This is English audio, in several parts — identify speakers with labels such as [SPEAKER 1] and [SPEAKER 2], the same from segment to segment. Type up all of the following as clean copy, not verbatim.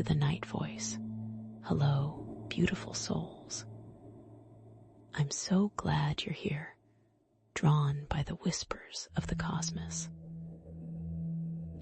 [SPEAKER 1] to the night voice. Hello, beautiful souls. I'm so glad you're here, drawn by the whispers of the cosmos.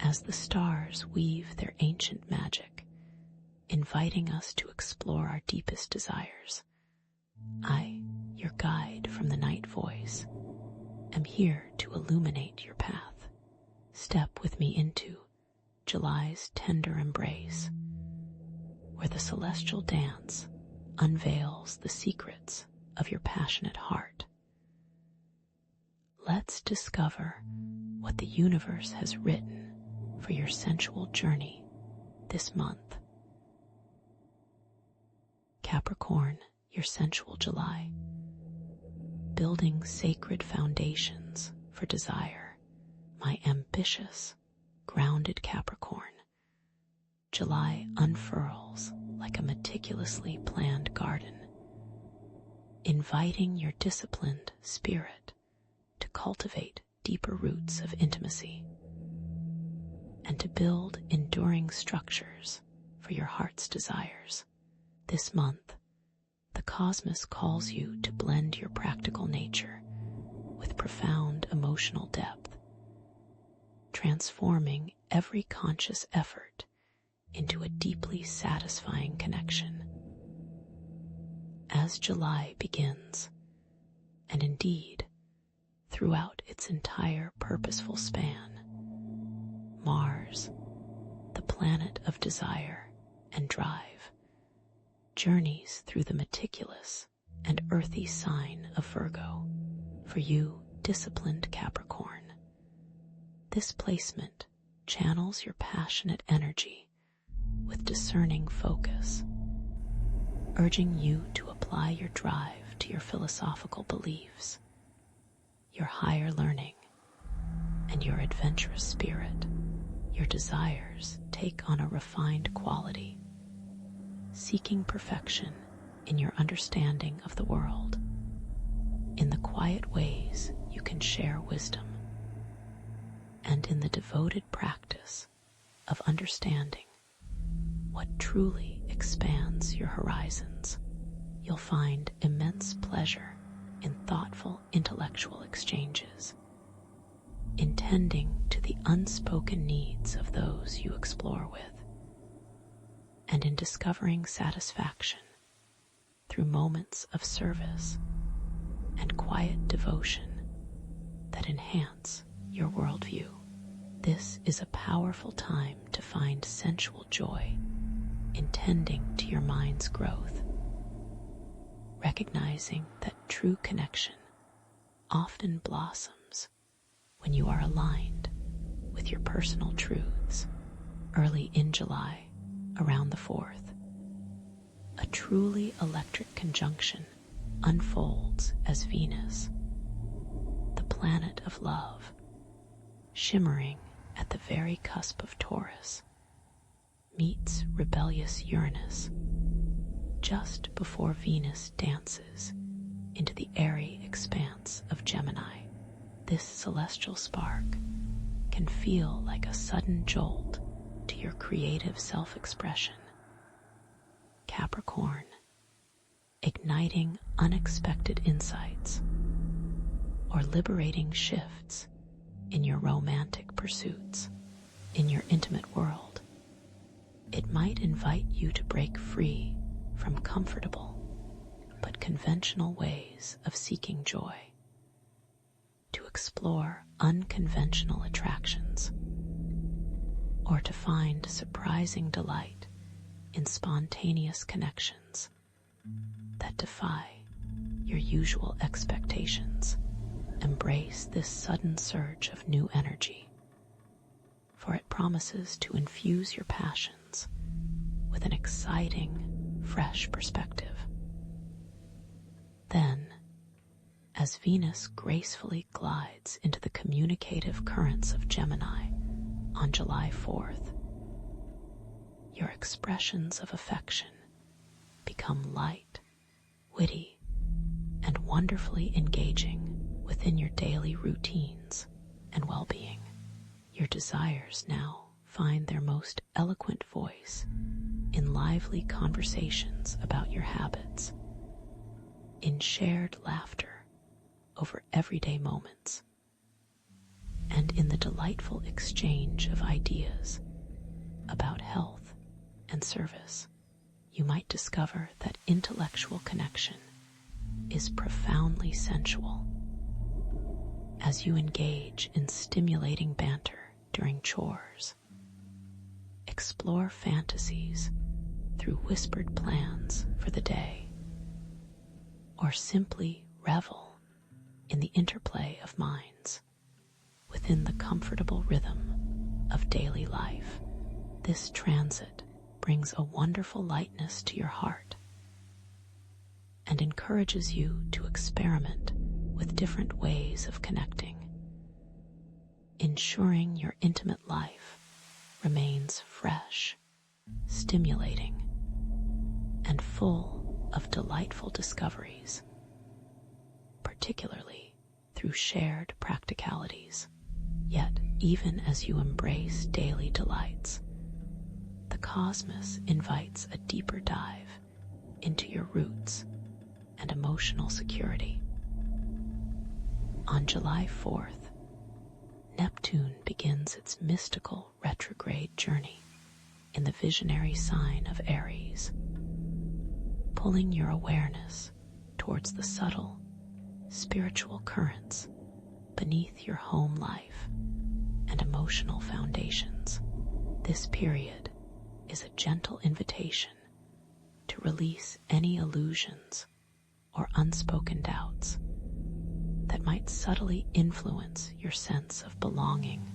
[SPEAKER 1] As the stars weave their ancient magic, inviting us to explore our deepest desires, I, your guide from the night voice, am here to illuminate your path. Step with me into July's tender embrace, where the celestial dance unveils the secrets of your passionate heart. Let's discover what the universe has written for your sensual journey this month. Capricorn, your sensual July. Building sacred foundations for desire, my ambitious, grounded Capricorn. July unfurls like a meticulously planned garden, inviting your disciplined spirit to cultivate deeper roots of intimacy and to build enduring structures for your heart's desires. This month, the cosmos calls you to blend your practical nature with profound emotional depth, transforming every conscious effort into a deeply satisfying connection. As July begins, and indeed throughout its entire purposeful span, Mars, the planet of desire and drive, journeys through the meticulous and earthy sign of Virgo. For you, disciplined Capricorn, this placement channels your passionate energy with discerning focus, urging you to apply your drive to your philosophical beliefs, your higher learning, and your adventurous spirit. Your desires take on a refined quality, seeking perfection in your understanding of the world. In the quiet ways you can share wisdom, and in the devoted practice of understanding what truly expands your horizons, you'll find immense pleasure in thoughtful intellectual exchanges, intending to the unspoken needs of those you explore with, and in discovering satisfaction through moments of service and quiet devotion that enhance your worldview. This is a powerful time to find sensual joy in tending to your mind's growth, recognizing that true connection often blossoms when you are aligned with your personal truths. Early in July, around the 4th, a truly electric conjunction unfolds as Venus, the planet of love, shimmering at the very cusp of Taurus, meets rebellious Uranus just before Venus dances into the airy expanse of Gemini. This celestial spark can feel like a sudden jolt to your creative self-expression. Capricorn, igniting unexpected insights or liberating shifts in your romantic pursuits. In your intimate world, it might invite you to break free from comfortable but conventional ways of seeking joy, to explore unconventional attractions, or to find surprising delight in spontaneous connections that defy your usual expectations. Embrace this sudden surge of new energy, for it promises to infuse your passions with an exciting, fresh perspective. Then, as Venus gracefully glides into the communicative currents of Gemini on July 4th, your expressions of affection become light, witty, and wonderfully engaging within your daily routines and well-being. Your desires now find their most eloquent voice in lively conversations about your habits, in shared laughter over everyday moments, and in the delightful exchange of ideas about health and service. You might discover that intellectual connection is profoundly sensual as you engage in stimulating banter during chores. Explore fantasies through whispered plans for the day, or simply revel in the interplay of minds within the comfortable rhythm of daily life. This transit brings a wonderful lightness to your heart and encourages you to experiment with different ways of connecting, ensuring your intimate life remains fresh, stimulating, and full of delightful discoveries, particularly through shared practicalities. Yet, even as you embrace daily delights, the cosmos invites a deeper dive into your roots and emotional security. On July 4th, Neptune begins its mystical retrograde journey in the visionary sign of Aries, pulling your awareness towards the subtle, spiritual currents beneath your home life and emotional foundations. This period is a gentle invitation to release any illusions or unspoken doubts that might subtly influence your sense of belonging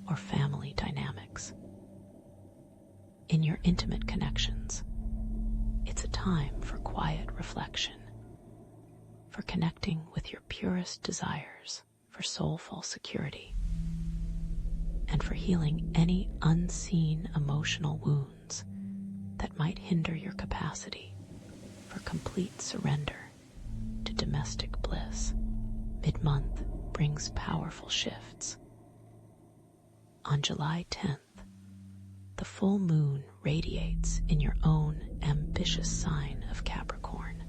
[SPEAKER 1] or family dynamics. In your intimate connections, it's a time for quiet reflection, for connecting with your purest desires for soulful security, and for healing any unseen emotional wounds that might hinder your capacity for complete surrender to domestic bliss. Mid-month brings powerful shifts. On July 10th, the full moon radiates in your own ambitious sign of Capricorn,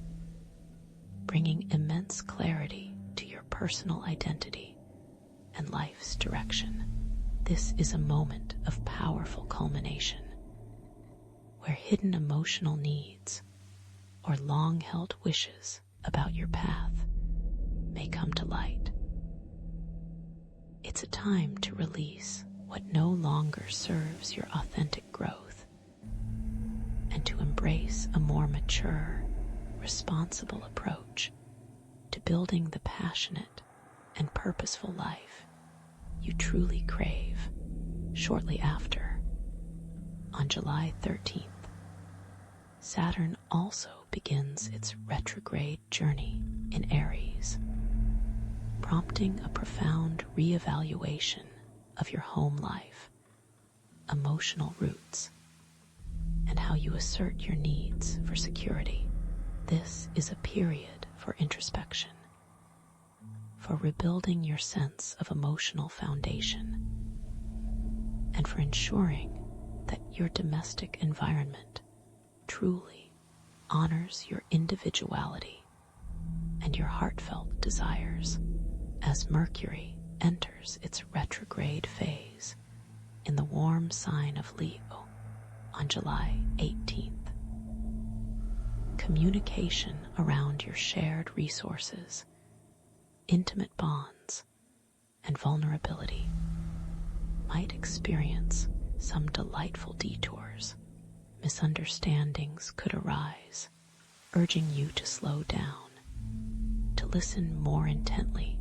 [SPEAKER 1] bringing immense clarity to your personal identity and life's direction. This is a moment of powerful culmination, where hidden emotional needs or long-held wishes about your path may come to light. It's a time to release what no longer serves your authentic growth and to embrace a more mature, responsible approach to building the passionate and purposeful life you truly crave. Shortly after, on July 13th, Saturn also begins its retrograde journey in Aries, prompting a profound reevaluation of your home life, emotional roots, and how you assert your needs for security. This is a period for introspection, for rebuilding your sense of emotional foundation, and for ensuring that your domestic environment truly honors your individuality and your heartfelt desires. As Mercury enters its retrograde phase in the warm sign of Leo on July 18th, communication around your shared resources, intimate bonds, and vulnerability might experience some delightful detours. Misunderstandings could arise, urging you to slow down, to listen more intently,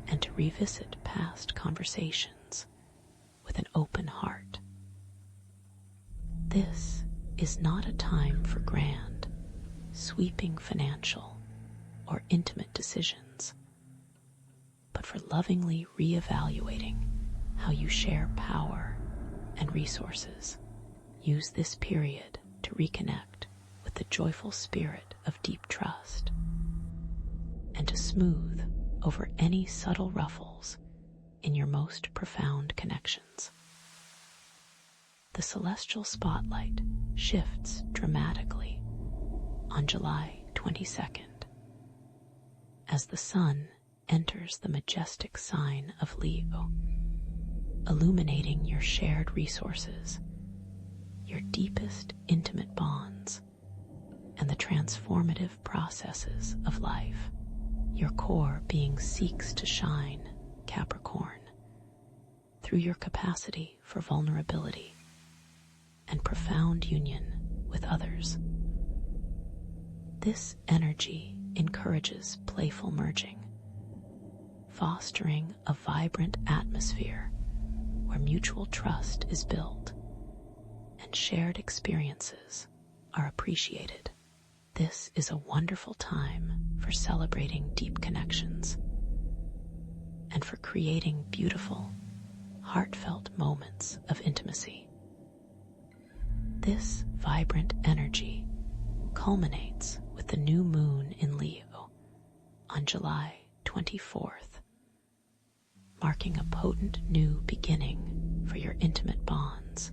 [SPEAKER 1] and to revisit past conversations with an open heart. This is not a time for grand, sweeping financial or intimate decisions, but for lovingly reevaluating how you share power and resources. Use this period to reconnect with the joyful spirit of deep trust and to smooth over any subtle ruffles in your most profound connections. the celestial spotlight shifts dramatically on July 22nd as the sun enters the majestic sign of Leo, illuminating your shared resources, your deepest intimate bonds, and the transformative processes of life. Your core being seeks to shine, Capricorn, through your capacity for vulnerability and profound union with others. This energy encourages playful merging, fostering a vibrant atmosphere where mutual trust is built and shared experiences are appreciated. This is a wonderful time for celebrating deep connections and for creating beautiful, heartfelt moments of intimacy. This vibrant energy culminates with the new moon in Leo on July 24th, marking a potent new beginning for your intimate bonds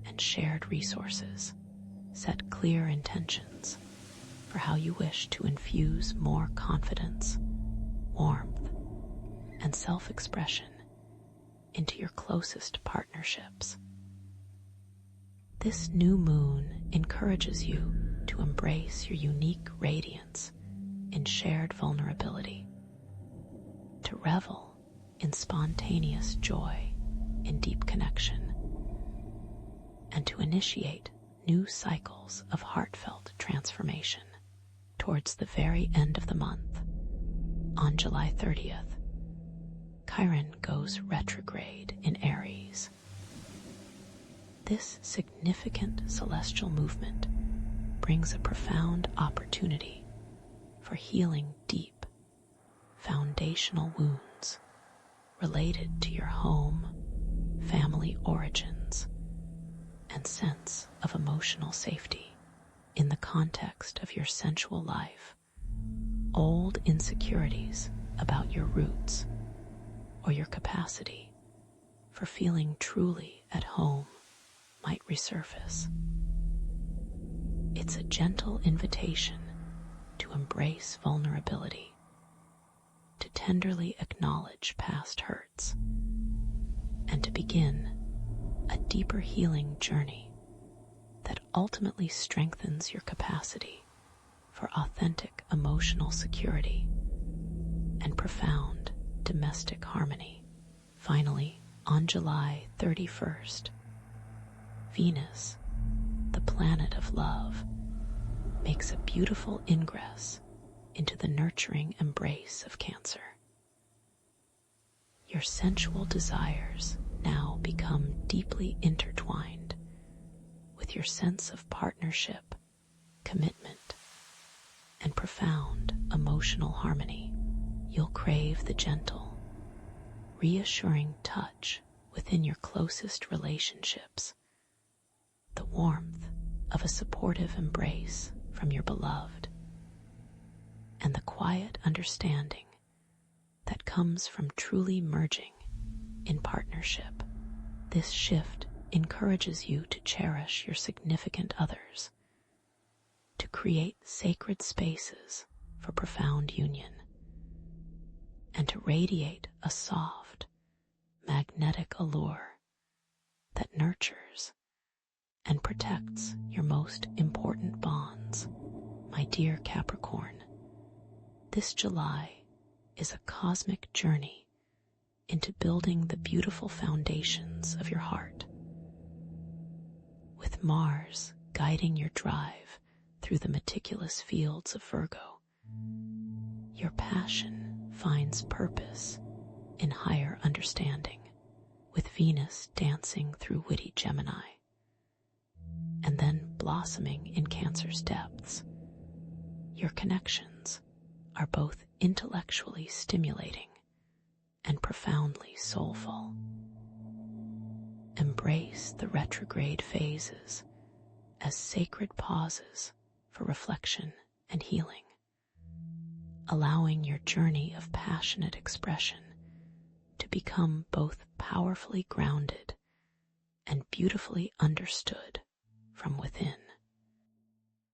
[SPEAKER 1] and shared resources. Set clear intentions for how you wish to infuse more confidence, warmth, and self-expression into your closest partnerships. This new moon encourages you to embrace your unique radiance in shared vulnerability, to revel in spontaneous joy in deep connection, and to initiate new cycles of heartfelt transformation. Towards the very end of the month, on July 30th, Chiron goes retrograde in Aries. This significant celestial movement brings a profound opportunity for healing deep, foundational wounds related to your home, family origins, and sense of emotional safety. In the context of your sensual life, old insecurities about your roots or your capacity for feeling truly at home might resurface. It's a gentle invitation to embrace vulnerability, to tenderly acknowledge past hurts, and to begin a deeper healing journey that ultimately strengthens your capacity for authentic emotional security and profound domestic harmony. Finally, on July 31st, Venus, the planet of love, makes a beautiful ingress into the nurturing embrace of Cancer. Your sensual desires now become deeply intertwined with your sense of partnership, commitment, and profound emotional harmony. You'll crave the gentle, reassuring touch within your closest relationships, the warmth of a supportive embrace from your beloved, and the quiet understanding that comes from truly merging in partnership. This shift encourages you to cherish your significant others, to create sacred spaces for profound union, and to radiate a soft, magnetic allure that nurtures and protects your most important bonds. My dear Capricorn, this July is a cosmic journey into building the beautiful foundations of your heart. With Mars guiding your drive through the meticulous fields of Virgo, your passion finds purpose in higher understanding, with Venus dancing through witty Gemini, and then blossoming in Cancer's depths. Your connections are both intellectually stimulating and profoundly soulful. Embrace the retrograde phases as sacred pauses for reflection and healing, allowing your journey of passionate expression to become both powerfully grounded and beautifully understood from within.